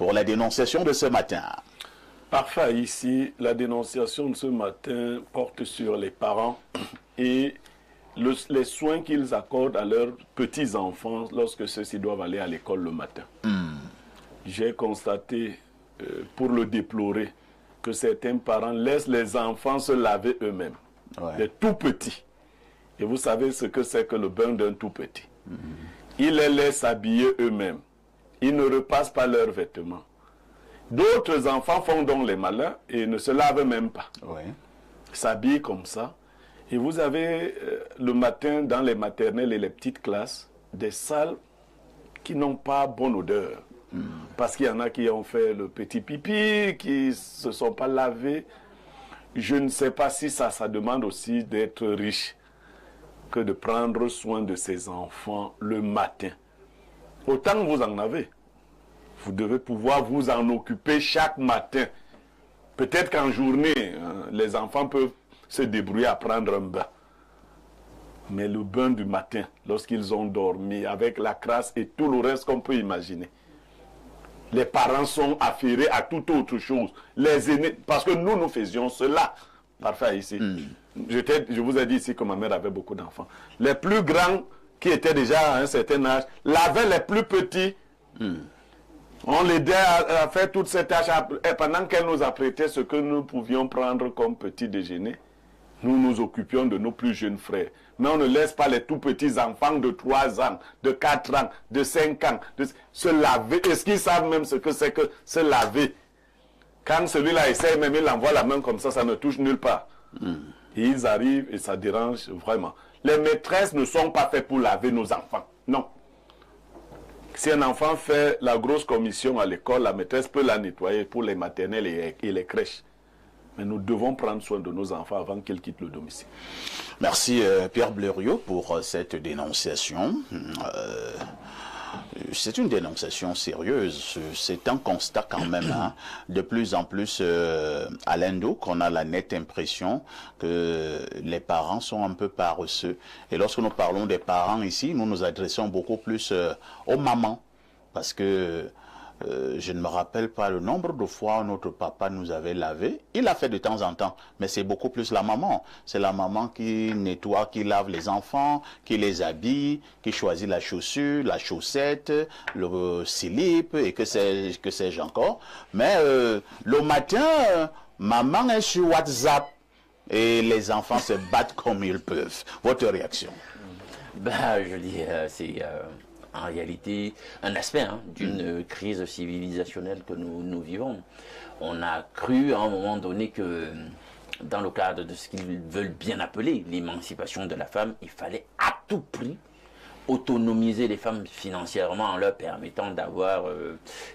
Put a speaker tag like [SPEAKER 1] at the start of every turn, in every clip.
[SPEAKER 1] pour la dénonciation de ce matin.
[SPEAKER 2] Parfait, ici, la dénonciation de ce matin porte sur les parents et les soins qu'ils accordent à leurs petits-enfants lorsque ceux-ci doivent aller à l'école le matin. J'ai constaté, pour le déplorer, que certains parents laissent les enfants se laver eux-mêmes, les tout petits. Et vous savez ce que c'est que le bain d'un tout petit. Ils les laissent habiller eux-mêmes. Ils ne repassent pas leurs vêtements. D'autres enfants font donc les malins et ne se lavent même pas. S'habillent comme ça. Et vous avez le matin dans les maternelles et les petites classes des salles qui n'ont pas bonne odeur. Parce qu'il y en a qui ont fait le petit pipi, qui ne se sont pas lavés. Je ne sais pas si ça demande aussi d'être riche que de prendre soin de ses enfants le matin. Autant que vous en avez, vous devez pouvoir vous en occuper chaque matin. Peut-être qu'en journée, les enfants peuvent se débrouiller à prendre un bain. Mais le bain du matin, lorsqu'ils ont dormi, avec la crasse et tout le reste qu'on peut imaginer, les parents sont affairés à toute autre chose. Les aînés, parce que nous faisions cela. Parfait, ici. Je vous ai dit ici que ma mère avait beaucoup d'enfants. Les plus grands, qui étaient déjà à un certain âge, lavaient les plus petits. On l'aidait à faire toutes ces tâches. Et pendant qu'elle nous apprêtait ce que nous pouvions prendre comme petit déjeuner, nous nous occupions de nos plus jeunes frères. Mais on ne laisse pas les tout petits enfants de 3 ans, de 4 ans, de 5 ans, se laver. Est-ce qu'ils savent même ce que c'est que se laver? Quand celui-là essaie, même il envoie la main comme ça ne touche nulle part. Et ils arrivent et ça dérange vraiment. Les maîtresses ne sont pas faites pour laver nos enfants. Non. Si un enfant fait la grosse commission à l'école, la maîtresse peut la nettoyer pour les maternelles et les crèches. Mais nous devons prendre soin de nos enfants avant qu'ils quittent le domicile.
[SPEAKER 1] Merci Pierre Blériot pour cette dénonciation. C'est une dénonciation sérieuse. C'est un constat quand même. De plus en plus à l'Indo qu'on a la nette impression que les parents sont un peu paresseux. Et lorsque nous parlons des parents ici, nous nous adressons beaucoup plus aux mamans. Parce que je ne me rappelle pas le nombre de fois où notre papa nous avait lavé. Il l'a fait de temps en temps, mais c'est beaucoup plus la maman. C'est la maman qui nettoie, qui lave les enfants, qui les habille, qui choisit la chaussure, la chaussette, le slip et que sais-je encore. Mais le matin, maman est sur WhatsApp et les enfants se battent comme ils peuvent. Votre réaction?
[SPEAKER 3] Je dis, c'est en réalité un aspect d'une crise civilisationnelle que nous vivons. On a cru à un moment donné que dans le cadre de ce qu'ils veulent bien appeler l'émancipation de la femme, il fallait à tout prix autonomiser les femmes financièrement en leur permettant d'avoir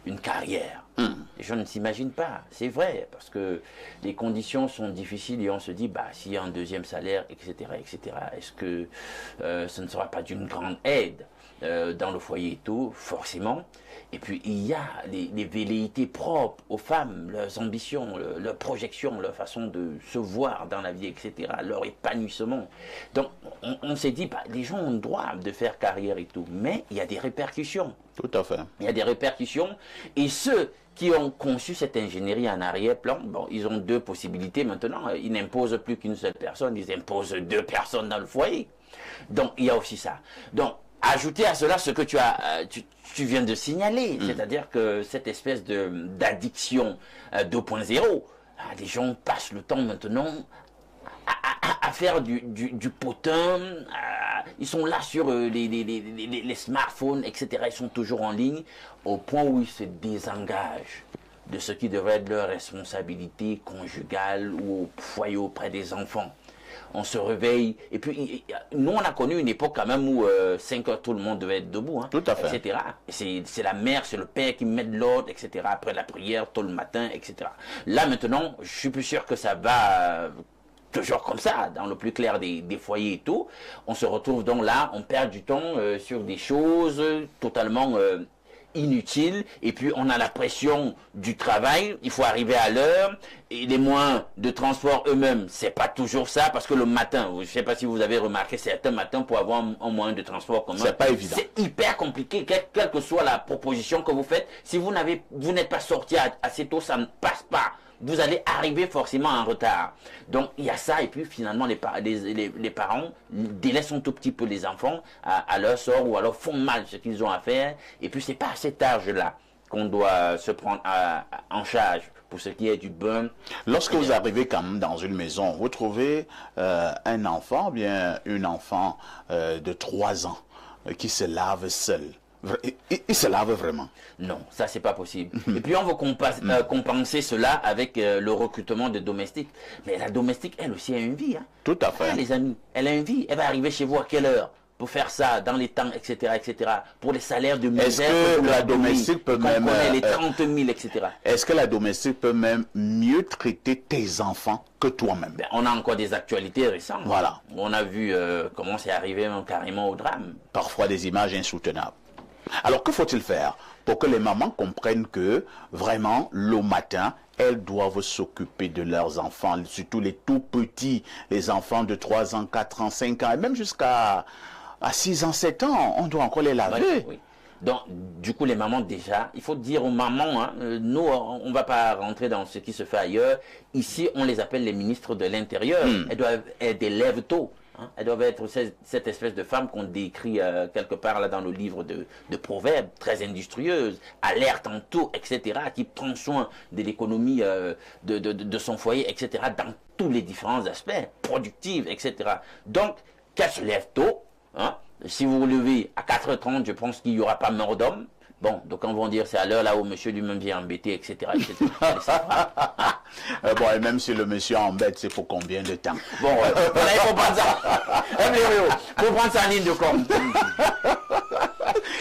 [SPEAKER 3] une carrière. Les gens ne s'imaginent pas, c'est vrai, parce que les conditions sont difficiles et on se dit, s'il y a un deuxième salaire, etc., est-ce que ce ne sera pas d'une grande aide dans le foyer et tout, forcément. Et puis il y a les velléités propres aux femmes, leurs ambitions, leurs projections, leur façon de se voir dans la vie, etc., leur épanouissement. Donc on s'est dit, les gens ont le droit de faire carrière et tout, mais il y a des répercussions.
[SPEAKER 1] Tout à fait.
[SPEAKER 3] Il y a des répercussions, et ceux qui ont conçu cette ingénierie en arrière-plan, ils ont 2 possibilités maintenant. Ils n'imposent plus qu'une seule personne, ils imposent 2 personnes dans le foyer. Donc il y a aussi ça. Donc ajouter à cela ce que tu viens de signaler, c'est-à-dire que cette espèce d'addiction 2.0, les gens passent le temps maintenant à faire du potin, ils sont là sur les smartphones, etc. Ils sont toujours en ligne, au point où ils se désengagent de ce qui devrait être leur responsabilité conjugale ou au foyer auprès des enfants. On se réveille, et puis nous on a connu une époque quand même où 5 heures tout le monde devait être debout,
[SPEAKER 1] tout à fait.
[SPEAKER 3] etc. C'est la mère, c'est le père qui met de l'ordre, etc. Après la prière, tôt le matin, etc. Là maintenant, je suis plus sûr que ça va toujours comme ça, dans le plus clair des foyers et tout. On se retrouve donc là, on perd du temps sur des choses totalement inutile. Et puis, on a la pression du travail. Il faut arriver à l'heure. Et les moyens de transport eux-mêmes, c'est pas toujours ça. Parce que le matin, je sais pas si vous avez remarqué, certains matins, pour avoir un moyen de transport commun,
[SPEAKER 1] c'est pas évident.
[SPEAKER 3] C'est hyper compliqué. Quelle que soit la proposition que vous faites, si vous n'êtes pas sorti assez tôt, ça ne passe pas. Vous allez arriver forcément en retard. Donc, il y a ça. Et puis, finalement, les parents délaissent un tout petit peu les enfants à leur sort ou alors font mal ce qu'ils ont à faire. Et puis, c'est pas à cet âge-là qu'on doit se prendre en charge pour ce qui est du bain.
[SPEAKER 1] Lorsque vous arrivez quand même dans une maison, vous trouvez un enfant, bien une enfant de 3 ans qui se lave seul. Il se lave vraiment?
[SPEAKER 3] Non, ça c'est pas possible. Et puis on veut compenser cela avec le recrutement de domestiques. Mais la domestique, elle aussi a une vie. Hein.
[SPEAKER 1] Tout à fait.
[SPEAKER 3] Ah, les amis, elle a une vie. Elle va arriver chez vous à quelle heure pour faire ça, dans les temps, etc., etc. Pour les salaires de misère.
[SPEAKER 1] Est-ce que la domestique peut même...
[SPEAKER 3] connaît les 30 000, etc.
[SPEAKER 1] Est-ce que la domestique peut même mieux traiter tes enfants que toi-même?
[SPEAKER 3] Ben, on a encore des actualités récentes.
[SPEAKER 1] Voilà.
[SPEAKER 3] On a vu comment c'est arrivé même carrément au drame.
[SPEAKER 1] Parfois des images insoutenables. Alors, que faut-il faire pour que les mamans comprennent que, vraiment, le matin, elles doivent s'occuper de leurs enfants, surtout les tout petits, les enfants de 3 ans, 4 ans, 5 ans, et même jusqu'à 6 ans, 7 ans, on doit encore les laver.
[SPEAKER 3] Oui, oui. Donc, du coup, les mamans, déjà, il faut dire aux mamans, hein, nous, on ne va pas rentrer dans ce qui se fait ailleurs. Ici, on les appelle les ministres de l'Intérieur. Elles doivent être des lève-tôt. Hein. Elles doivent être cette espèce de femme qu'on décrit quelque part là dans le livre de proverbes, très industrieuse, alerte en tout, etc., qui prend soin de l'économie de son foyer, etc., dans tous les différents aspects, productive, etc. Donc, qu'elle se lève tôt. Hein. Si vous vous levez à 4h30, je pense qu'il n'y aura pas mort d'homme. Bon, donc on va dire c'est à l'heure là où monsieur lui-même vient embêter, etc. etc.
[SPEAKER 1] Bon, et même si le monsieur embête, c'est pour combien de temps?
[SPEAKER 3] Bon, voilà, il faut prendre ça. Il faut prendre ça en ligne de compte.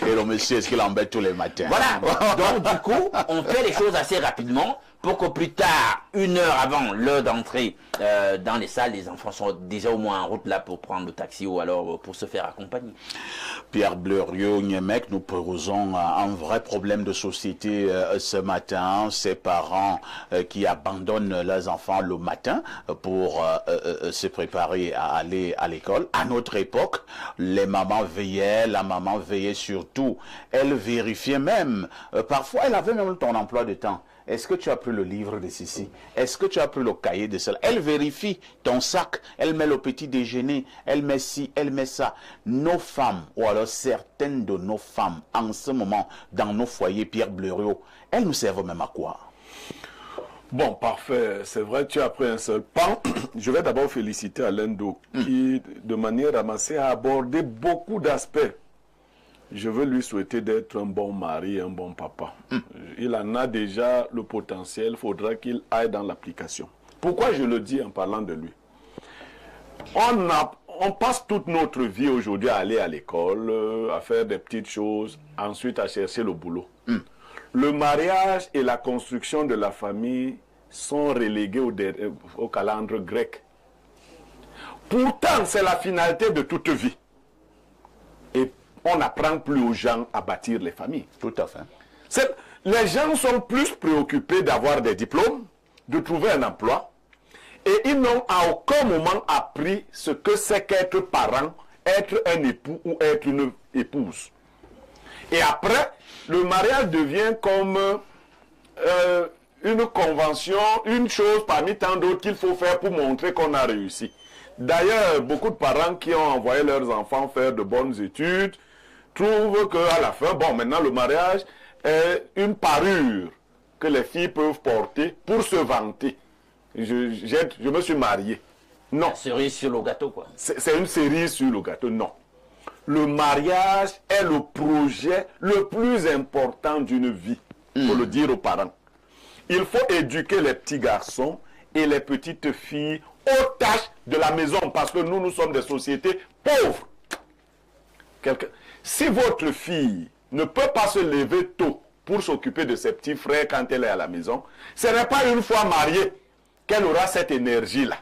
[SPEAKER 1] Et le monsieur, est-ce qu'il embête tous les matins?
[SPEAKER 3] Voilà. Donc, du coup, on fait les choses assez rapidement pour que plus tard, 1 heure avant l'heure d'entrée dans les salles, les enfants sont déjà au moins en route là pour prendre le taxi ou alors pour se faire accompagner.
[SPEAKER 1] Pierre Bleriot-Niemek, nous posons un vrai problème de société ce matin. Ces parents qui abandonnent leurs enfants le matin pour se préparer à aller à l'école. À notre époque, les mamans veillaient, la maman veillait surtout. Elle vérifiait même. Parfois, elle avait même ton emploi de temps. Est-ce que tu as pris le livre de ceci? Est-ce que tu as pris le cahier de cela? Elle vérifie ton sac, elle met le petit déjeuner, elle met ci, elle met ça. Nos femmes, ou alors certaines de nos femmes, en ce moment, dans nos foyers, Pierre Bleriot, elles nous servent même à quoi?
[SPEAKER 2] Bon, parfait. C'est vrai, tu as pris un seul pan. Je vais d'abord féliciter Alain Do, qui, de manière ramassée, a abordé beaucoup d'aspects. Je veux lui souhaiter d'être un bon mari, un bon papa. Il en a déjà le potentiel, il faudra qu'il aille dans l'application. Pourquoi je le dis en parlant de lui? On passe toute notre vie aujourd'hui à aller à l'école, à faire des petites choses, ensuite à chercher le boulot. Le mariage et la construction de la famille sont relégués au calendrier grec. Pourtant, c'est la finalité de toute vie. Et on n'apprend plus aux gens à bâtir les familles.
[SPEAKER 1] Tout à fait.
[SPEAKER 2] Les gens sont plus préoccupés d'avoir des diplômes, de trouver un emploi, et ils n'ont à aucun moment appris ce que c'est qu'être parent, être un époux ou être une épouse. Et après, le mariage devient comme une convention, une chose parmi tant d'autres qu'il faut faire pour montrer qu'on a réussi. D'ailleurs, beaucoup de parents qui ont envoyé leurs enfants faire de bonnes études trouvent qu'à la fin, bon, maintenant le mariage est une parure que les filles peuvent porter pour se vanter. Je me suis marié. Non.
[SPEAKER 3] La cerise sur le gâteau, quoi.
[SPEAKER 2] C'est une cerise sur le gâteau, non. Le mariage est le projet le plus important d'une vie, il faut le dire aux parents. Il faut éduquer les petits garçons et les petites filles aux tâches de la maison, parce que nous sommes des sociétés pauvres. Si votre fille ne peut pas se lever tôt pour s'occuper de ses petits frères quand elle est à la maison, ce n'est pas une fois mariée qu'elle aura cette énergie-là.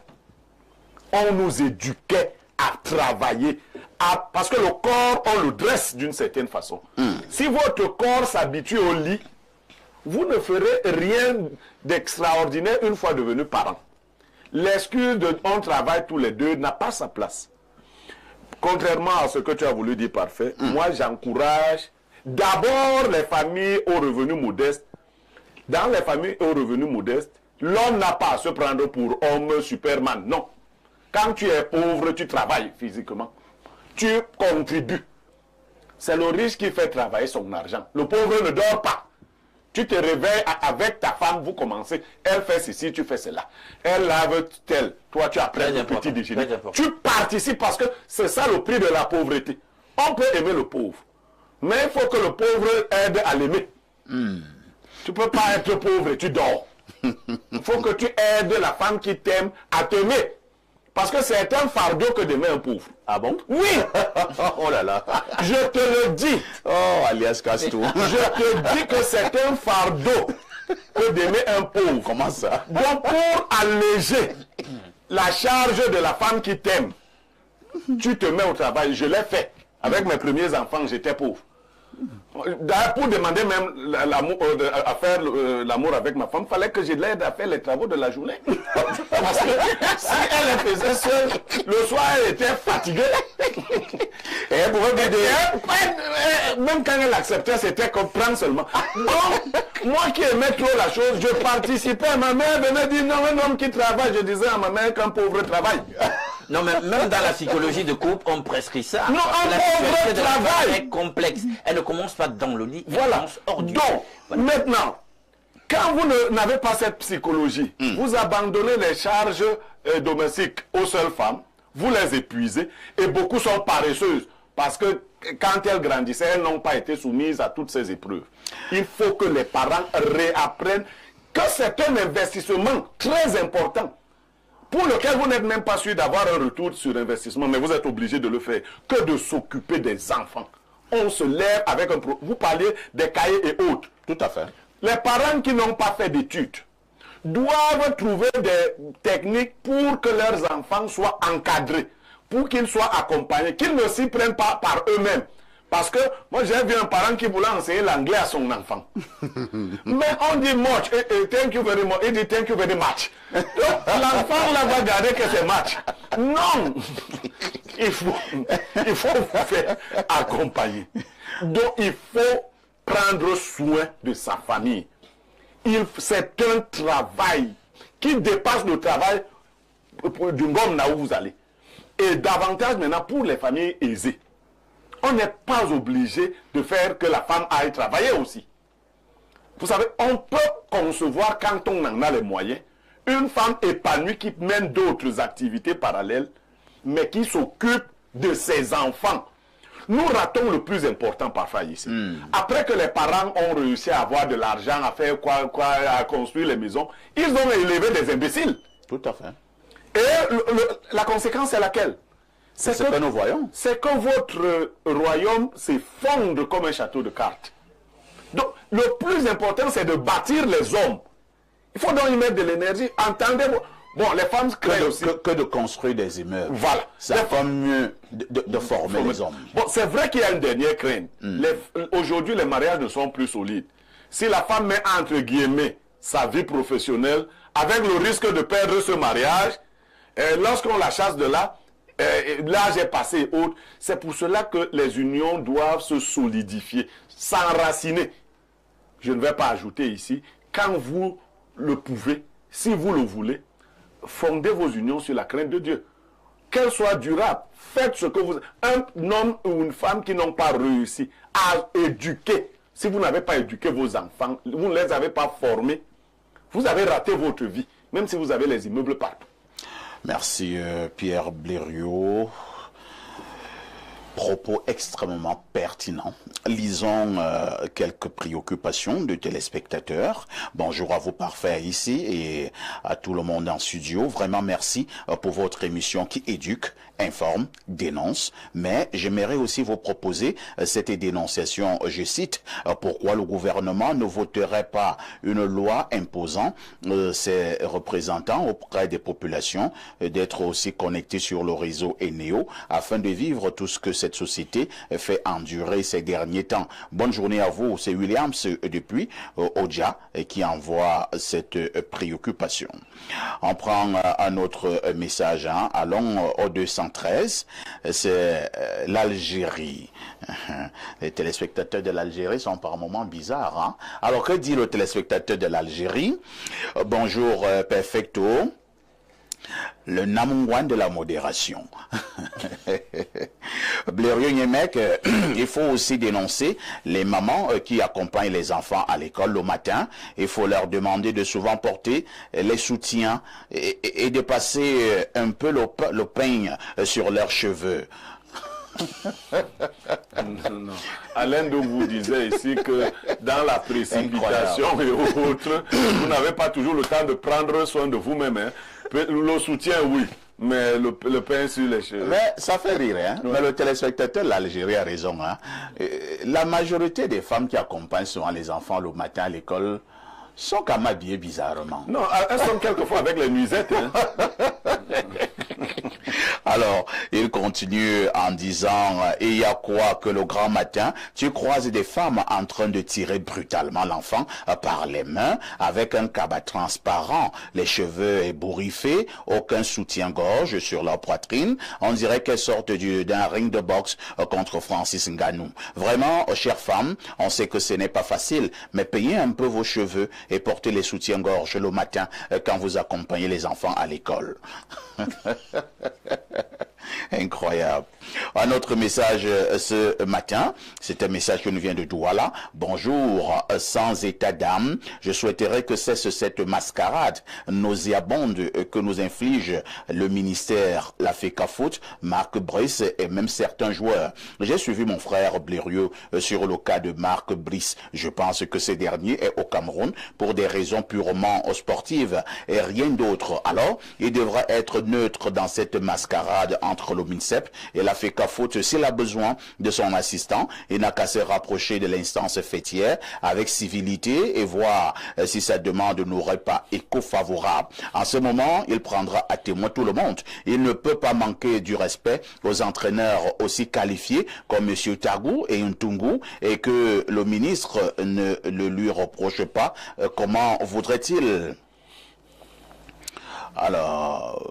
[SPEAKER 2] On nous éduquait à travailler, parce que le corps, on le dresse d'une certaine façon. Si votre corps s'habitue au lit, vous ne ferez rien d'extraordinaire une fois devenu parent. L'excuse de on travaille tous les deux n'a pas sa place. Contrairement à ce que tu as voulu dire parfait, moi j'encourage d'abord les familles aux revenus modestes. Dans les familles aux revenus modestes, l'homme n'a pas à se prendre pour homme Superman. Non. Quand tu es pauvre, tu travailles physiquement. Tu contribues. C'est le riche qui fait travailler son argent. Le pauvre ne dort pas. Tu te réveilles avec ta femme, vous commencez. Elle fait ceci, tu fais cela. Elle lave tel. Toi, tu apprends le petit déjeuner. Tu participes parce que c'est ça le prix de la pauvreté. On peut aimer le pauvre. Mais il faut que le pauvre aide à l'aimer. Tu ne peux pas être pauvre et tu dors. Il faut que tu aides la femme qui t'aime à t'aimer. Parce que c'est un fardeau que d'aimer un pauvre.
[SPEAKER 1] Ah bon?
[SPEAKER 2] Oui!
[SPEAKER 1] Oh là là!
[SPEAKER 2] Je te le dis!
[SPEAKER 1] Oh, alias Castou!
[SPEAKER 2] Je te dis que c'est un fardeau que d'aimer un pauvre.
[SPEAKER 1] Comment ça?
[SPEAKER 2] Donc pour alléger la charge de la femme qui t'aime, tu te mets au travail. Je l'ai fait. Avec mes premiers enfants, j'étais pauvre. D'ailleurs, pour demander même à faire l'amour avec ma femme, il fallait que je l'aide à faire les travaux de la journée. Parce que si elle les faisait seule, le soir elle était fatiguée. Et elle pouvait m'aider. Même quand elle acceptait, c'était comme prendre seulement. Donc, moi qui aimais trop la chose, je participais. Ma mère venait dire non, un homme qui travaille, je disais à ma mère qu'un pauvre travaille.
[SPEAKER 3] Non, mais même dans la psychologie de couple, on prescrit ça.
[SPEAKER 2] Non, un pauvre travail
[SPEAKER 3] est complexe. Elle ne commence pas dans le lit, elle
[SPEAKER 2] voilà.
[SPEAKER 3] commence hors du lit.
[SPEAKER 2] Donc,
[SPEAKER 3] Voilà.
[SPEAKER 2] maintenant, quand vous n'avez pas cette psychologie, vous abandonnez les charges domestiques aux seules femmes, vous les épuisez, et beaucoup sont paresseuses, parce que quand elles grandissaient, elles n'ont pas été soumises à toutes ces épreuves. Il faut que les parents réapprennent que c'est un investissement très important, pour lequel vous n'êtes même pas sûr d'avoir un retour sur investissement, mais vous êtes obligé de le faire, que de s'occuper des enfants. On se lève avec un... Vous parliez des cahiers et autres.
[SPEAKER 1] Tout à fait.
[SPEAKER 2] Les parents qui n'ont pas fait d'études doivent trouver des techniques pour que leurs enfants soient encadrés, pour qu'ils soient accompagnés, qu'ils ne s'y prennent pas par eux-mêmes. Parce que moi j'ai vu un parent qui voulait enseigner l'anglais à son enfant. Mais on dit much, thank you very much, il dit thank you very much. L'enfant là va garder que c'est match. Non, il faut vous faire accompagner. Donc il faut prendre soin de sa famille. C'est un travail qui dépasse le travail du gomme là où vous allez. Et davantage maintenant pour les familles aisées. On n'est pas obligé de faire que la femme aille travailler aussi. Vous savez, on peut concevoir, quand on en a les moyens, une femme épanouie qui mène d'autres activités parallèles, mais qui s'occupe de ses enfants. Nous ratons le plus important parfois ici. Après que les parents ont réussi à avoir de l'argent, à faire à construire les maisons, ils ont élevé des imbéciles.
[SPEAKER 1] Tout à fait.
[SPEAKER 2] Et la conséquence est laquelle?
[SPEAKER 1] C'est que nous voyons.
[SPEAKER 2] C'est que votre royaume s'effondre comme un château de cartes. Donc, le plus important, c'est de bâtir les hommes. Il faut donc y mettre de l'énergie. Entendez-vous? Bon, les femmes créent aussi.
[SPEAKER 1] Que de construire des immeubles.
[SPEAKER 2] Voilà.
[SPEAKER 1] Ça fait mieux de former les hommes.
[SPEAKER 2] Bon, c'est vrai qu'il y a une dernière crainte. Aujourd'hui, les mariages ne sont plus solides. Si la femme met entre guillemets sa vie professionnelle, avec le risque de perdre ce mariage, lorsqu'on la chasse de là, l'âge est passé et autres. C'est pour cela que les unions doivent se solidifier, s'enraciner. Je ne vais pas ajouter ici, quand vous le pouvez, si vous le voulez, fondez vos unions sur la crainte de Dieu. Qu'elles soient durables. Faites ce que vous... Un homme ou une femme qui n'ont pas réussi à éduquer, si vous n'avez pas éduqué vos enfants, vous ne les avez pas formés, vous avez raté votre vie, même si vous avez les immeubles partout.
[SPEAKER 1] Merci Pierre Blériot. Propos extrêmement pertinents. Lisons quelques préoccupations de téléspectateurs. Bonjour à vous parfaits ici et à tout le monde en studio. Vraiment merci pour votre émission qui éduque, informe, dénonce. Mais j'aimerais aussi vous proposer cette dénonciation. Je cite, pourquoi le gouvernement ne voterait pas une loi imposant ses représentants auprès des populations d'être aussi connectés sur le réseau Eneo afin de vivre tout ce que cette société fait endurer ces derniers temps. Bonne journée à vous, c'est Williams depuis Oja qui envoie cette préoccupation. On prend un autre message, hein. Allons au 213, c'est l'Algérie. Les téléspectateurs de l'Algérie sont par moments bizarres, hein. Alors que dit le téléspectateur de l'Algérie? Bonjour Perfecto. Le Namungwan de la modération. Blériot Niemek, il faut aussi dénoncer les mamans qui accompagnent les enfants à l'école le matin. Il faut leur demander de souvent porter les soutiens et de passer un peu le peigne sur leurs cheveux.
[SPEAKER 2] Non. Alain donc vous disait ici que dans la précipitation et autres, vous n'avez pas toujours le temps de prendre soin de vous-même. Hein. Le soutien, oui, mais le pain sur les cheveux.
[SPEAKER 1] Mais ça fait rire, hein. Ouais. Mais le téléspectateur de l'Algérie a raison, hein. La majorité des femmes qui accompagnent souvent les enfants le matin à l'école sont quand même habillées bizarrement.
[SPEAKER 2] Non, elles sont quelquefois avec les nuisettes. Hein.
[SPEAKER 1] Alors, il continue en disant, il y a quoi que le grand matin, tu croises des femmes en train de tirer brutalement l'enfant par les mains avec un cabas transparent, les cheveux ébouriffés, aucun soutien-gorge sur leur poitrine. On dirait qu'elles sortent d'un ring de boxe contre Francis Ngannou. Vraiment, chères femmes, on sait que ce n'est pas facile, mais payez un peu vos cheveux et portez les soutiens-gorge le matin quand vous accompagnez les enfants à l'école. Incroyable. Un autre message ce matin, c'est un message qui nous vient de Douala. Bonjour, sans état d'âme, je souhaiterais que cesse cette mascarade nauséabonde que nous inflige le ministère, la FECAFOOT, Marc Brice et même certains joueurs. J'ai suivi mon frère Blériot sur le cas de Marc Brice. Je pense que ce dernier est au Cameroun pour des raisons purement sportives et rien d'autre. Alors, il devra être neutre dans cette mascarade entre le MINSEP et la FECAFOOT. S'il a besoin de son assistant, il n'a qu'à se rapprocher de l'instance fêtière avec civilité et voir si sa demande n'aurait pas écho favorable. En ce moment, il prendra à témoin tout le monde. Il ne peut pas manquer du respect aux entraîneurs aussi qualifiés comme M. Tagou et Ntungu et que le ministre ne le lui reproche pas. Comment voudrait-il? Alors,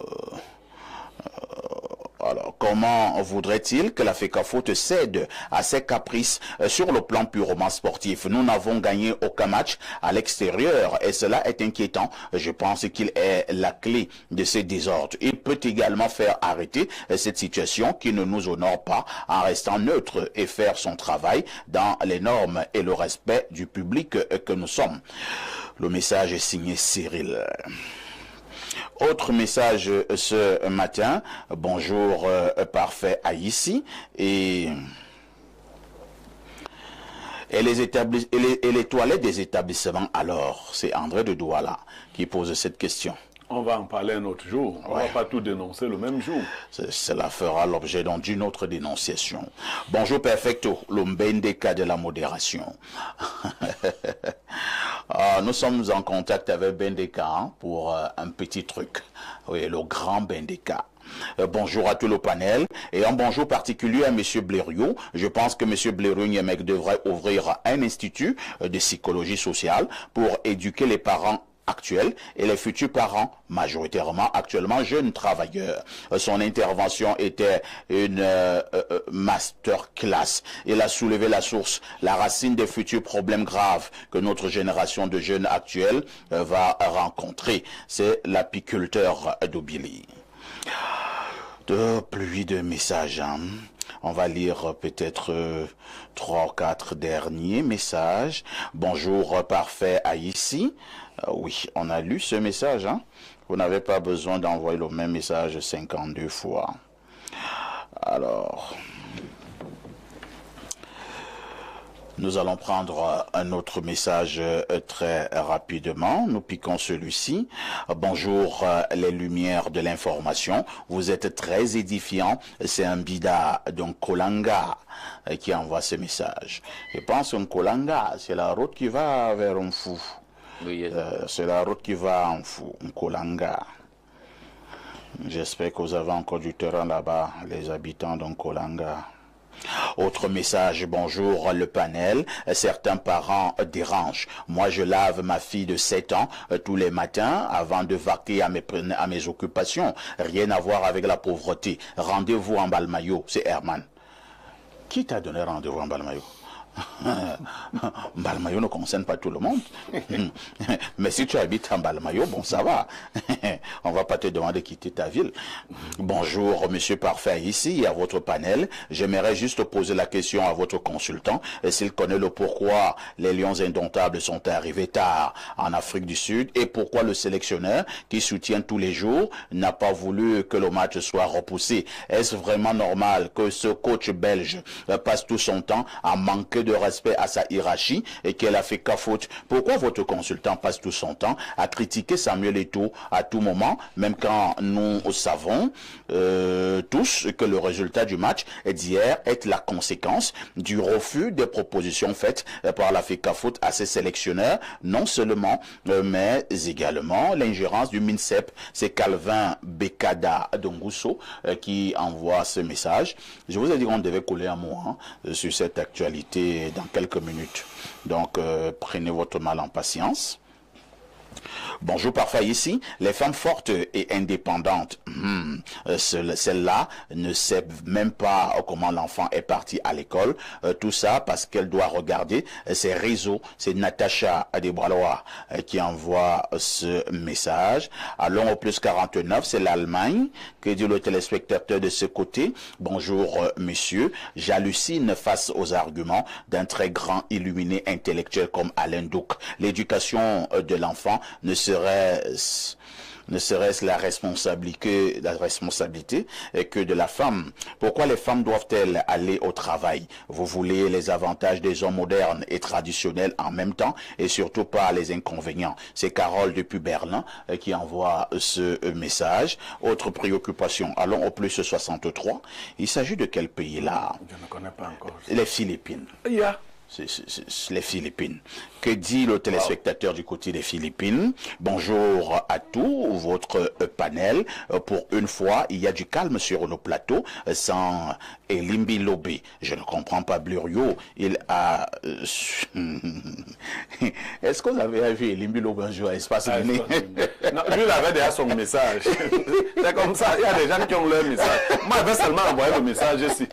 [SPEAKER 1] comment voudrait-il que la FECAFOOT cède à ses caprices sur le plan purement sportif? Nous n'avons gagné aucun match à l'extérieur et cela est inquiétant. Je pense qu'il est la clé de ces désordres. Il peut également faire arrêter cette situation qui ne nous honore pas en restant neutre et faire son travail dans les normes et le respect du public que nous sommes. Le message est signé Cyril. Autre message ce matin, bonjour parfait à ici et les toilettes des établissements alors, c'est André de Douala qui pose cette question.
[SPEAKER 2] On va en parler un autre jour. On ne va pas tout dénoncer le même jour.
[SPEAKER 1] Cela fera l'objet d'une autre dénonciation. Bonjour Perfecto, le Mbendeka de la modération. Nous sommes en contact avec Bendeka pour un petit truc. Oui, le grand Bendeka. Bonjour à tout le panel et un bonjour particulier à M. Blériot. Je pense que M. Blériot Niemek devrait ouvrir un institut de psychologie sociale pour éduquer les parents actuels et les futurs parents, majoritairement actuellement jeunes travailleurs. Son intervention était une masterclass. Il a soulevé la source, la racine des futurs problèmes graves que notre génération de jeunes actuels va rencontrer. C'est l'apiculteur d'Obili. De pluie de messages. Hein. On va lire peut-être 3 ou 4 derniers messages. Bonjour parfait à ici. Oui, on a lu ce message. Hein. Vous n'avez pas besoin d'envoyer le même message 52 fois. Alors, Nous allons prendre un autre message très rapidement. Nous piquons celui-ci. Bonjour, les lumières de l'information. Vous êtes très édifiants. C'est un bida, donc Kolanga, qui envoie ce message. Je pense qu'un Kolanga, c'est la route qui va vers un fou.
[SPEAKER 3] Oui,
[SPEAKER 1] c'est la route qui va en fou, un Kolanga. J'espère que vous avez encore du terrain là-bas, les habitants d'Onkolanga. Autre message, bonjour le panel. Certains parents dérangent. Moi, je lave ma fille de 7 ans tous les matins avant de vaquer à mes occupations. Rien à voir avec la pauvreté. Rendez-vous en Balmayo, c'est Herman. Qui t'a donné rendez-vous en Balmayo? Balmayo ne concerne pas tout le monde. Mais si tu habites en Balmayo, bon, ça va. On va pas te demander de quitter ta ville. Bonjour, monsieur Parfait, ici à votre panel. J'aimerais juste poser la question à votre consultant s'il connaît le pourquoi les Lions indomptables sont arrivés tard en Afrique du Sud et pourquoi le sélectionneur qui soutient tous les jours n'a pas voulu que le match soit repoussé. Est-ce vraiment normal que ce coach belge passe tout son temps à manquer de respect à sa hiérarchie et qu'elle a fait qu'à faute? Pourquoi votre consultant passe tout son temps à critiquer Samuel Eto'o à tout moment, même quand nous savons tous que le résultat du match d'hier est la conséquence du refus des propositions faites par la FECAFOOT à ses sélectionneurs, non seulement, mais également l'ingérence du MINSEP. C'est Calvin Bekada Dongusso qui envoie ce message. Je vous ai dit qu'on devait coller un mot sur cette actualité dans quelques minutes. Donc, prenez votre mal en patience. Bonjour, parfait ici. Les femmes fortes et indépendantes, celle-là ne sait même pas comment l'enfant est parti à l'école. Tout ça parce qu'elle doit regarder ses réseaux. C'est Natacha Adebaloa qui envoie ce message. Allons au plus 49, c'est l'Allemagne. Que dit le téléspectateur de ce côté? Bonjour, monsieur. J'hallucine face aux arguments d'un très grand illuminé intellectuel comme Alain Douc. L'éducation de l'enfant ne serait-ce la responsabilité que de la femme? Pourquoi les femmes doivent-elles aller au travail? Vous voulez les avantages des hommes modernes et traditionnels en même temps et surtout pas les inconvénients. C'est Carole depuis Berlin qui envoie ce message. Autre préoccupation, allons au plus 63. Il s'agit de quel pays là?
[SPEAKER 2] Je ne connais pas encore.
[SPEAKER 1] Les Philippines.
[SPEAKER 2] Yeah.
[SPEAKER 1] C'est les Philippines. Que dit le téléspectateur du côté des Philippines? Bonjour à tout votre panel. Pour une fois, il y a du calme sur le plateau sans Elimbi Lobé. Je ne comprends pas Blurio. Il a... Est-ce que vous avez vu Elimbi Lobé un jour à Espace Guinée?
[SPEAKER 2] Non, lui, il avait déjà son message. C'est comme ça. Il y a des gens qui ont leur message. Moi, je vais seulement envoyer le message ici.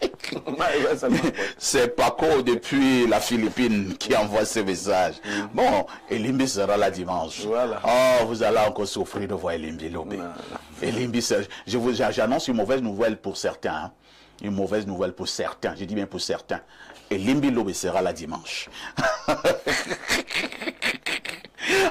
[SPEAKER 1] C'est Paco depuis la Philippine qui envoie ce message. Bon, Elimbi sera là dimanche.
[SPEAKER 2] Voilà.
[SPEAKER 1] Oh, vous allez encore souffrir de voir Elimbi Lobé. Elimbi, j'annonce une mauvaise nouvelle pour certains. Hein. Une mauvaise nouvelle pour certains. Je dis bien pour certains. Elimbi Lobé sera là dimanche.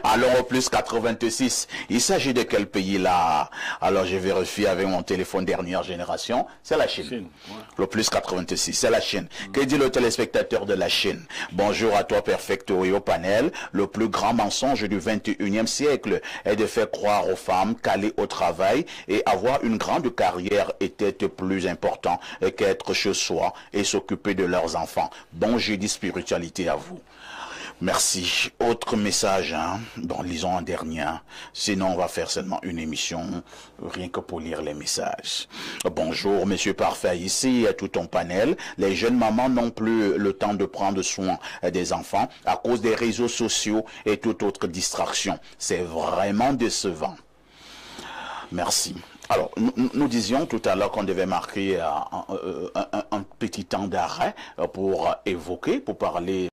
[SPEAKER 1] Alors au plus 86, il s'agit de quel pays là? Alors je vérifie avec mon téléphone dernière génération, c'est la Chine. Ouais. Le plus 86, c'est la Chine. Que dit le téléspectateur de la Chine? Bonjour à toi Perfecto et au panel. Le plus grand mensonge du 21e siècle est de faire croire aux femmes qu'aller au travail et avoir une grande carrière était plus important qu'être chez soi et s'occuper de leurs enfants. Bon jeudi spiritualité à vous. Merci. Autre message, bon, lisons un dernier. Sinon, on va faire seulement une émission, rien que pour lire les messages. Bonjour, monsieur Parfait, ici, tout ton panel. Les jeunes mamans n'ont plus le temps de prendre soin des enfants à cause des réseaux sociaux et toute autre distraction. C'est vraiment décevant. Merci. Alors, nous disions tout à l'heure qu'on devait marquer un petit temps d'arrêt pour évoquer, pour parler